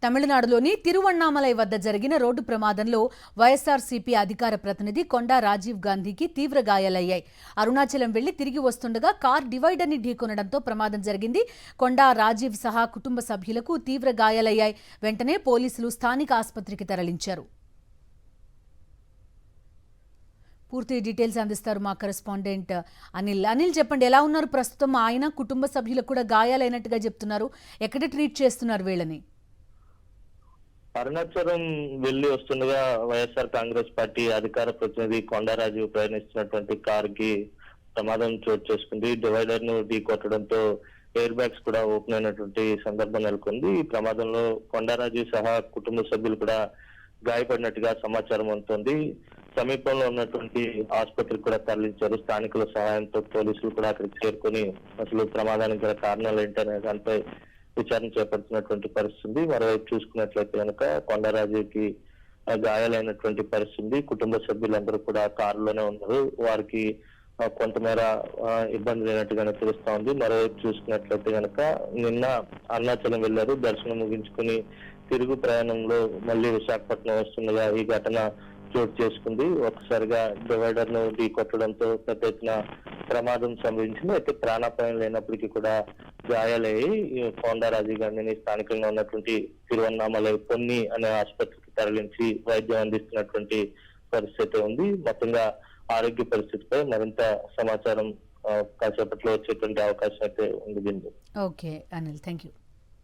తమిళనాడులోని తిరువణ్ణామలై వద్ద జరిగిన రోడ్డు ప్రమాదంలో వైఎస్ఆర్సీపీ అధికార ప్రతినిధి కొండా రాజీవ్ గాంధీకి తీవ్ర గాయాలయ్యాయి. అరుణాచలం వెళ్లి తిరిగి వస్తుండగా కార్ డివైడర్ని ఢీకొనడంతో ప్రమాదం జరిగింది. కొండా రాజీవ్ సహా కుటుంబ సభ్యులకు తీవ్ర గాయాలయ్యాయి. వెంటనే పోలీసులు స్థానిక ఆసుపత్రికి తరలించారు. పూర్తి డీటెయిల్స్ అందిస్తారు మా కరెస్పాండెంట్ అనిల్. చెప్పండి, ఎలా ఉన్నారు ప్రస్తుతం? ఆయన కుటుంబ సభ్యులకు కూడా గాయాలైనట్టుగా చెప్తున్నారు. ఎక్కడ ట్రీట్ చేస్తున్నారు వీళ్ళని? అరుణాచలం వెళ్లి వస్తుండగా వైఎస్ఆర్ కాంగ్రెస్ పార్టీ అధికార ప్రతినిధి కొండారాజు ప్రయాణిస్తున్నటువంటి కార్ కి ప్రమాదం చోటు చేసుకుంది. డివైడర్ ను ఢీ కొట్టడంతో ఎయిర్ బ్యాగ్స్ కూడా ఓపెన్ అయినటువంటి సందర్భం నెలకొంది. ఈ ప్రమాదంలో కొండారాజు సహా కుటుంబ సభ్యులు కూడా గాయపడినట్టుగా సమాచారం అందుతోంది. సమీపంలో ఉన్నటువంటి ఆసుపత్రికి కూడా తరలించారు. స్థానికుల సహాయంతో పోలీసులు కూడా అక్కడికి చేరుకొని అసలు ప్రమాదానికి గల కారణాలు ఏంటనే దానిపై విచారణ చేపడుతున్నటువంటి పరిస్థితి. మరోవైపు చూసుకున్నట్లయితే కనుక కొండరాజుకి గాయాలైనటువంటి పరిస్థితి. కుటుంబ సభ్యులందరూ కూడా కారులోనే ఉన్నారు. వారికి కొంతమేర ఇబ్బంది లేనట్టుగానే తెలుస్తా ఉంది. మరోవైపు చూసుకున్నట్లయితే కనుక నిన్న అరుణాచలం వెళ్లారు. దర్శనం ముగించుకుని తిరుగు ప్రయాణంలో మళ్ళీ విశాఖపట్నం వస్తుండగా ఈ ఘటన చోటు చేసుకుంది. ఒకసారిగా డివైడర్ ను ఢీ కొట్టడంతో పెద్ద ఎత్తున ప్రమాదం సంభవించింది. అయితే ప్రాణాపాయం లేనప్పటికీ కూడా గాయాలయ్యి కొండారాజు గాంధీని స్థానికంగా ఉన్నటువంటి తిరువణ్ణామలై పొన్ని అనే ఆసుపత్రికి తరలించి వైద్యం అందిస్తున్నటువంటి పరిస్థితి ఉంది. మొత్తంగా ఆరోగ్య పరిస్థితిపై మరింత సమాచారం కాసేపట్లో వచ్చేటువంటి అవకాశం అయితే ఉంది. Okay Anil, thank you.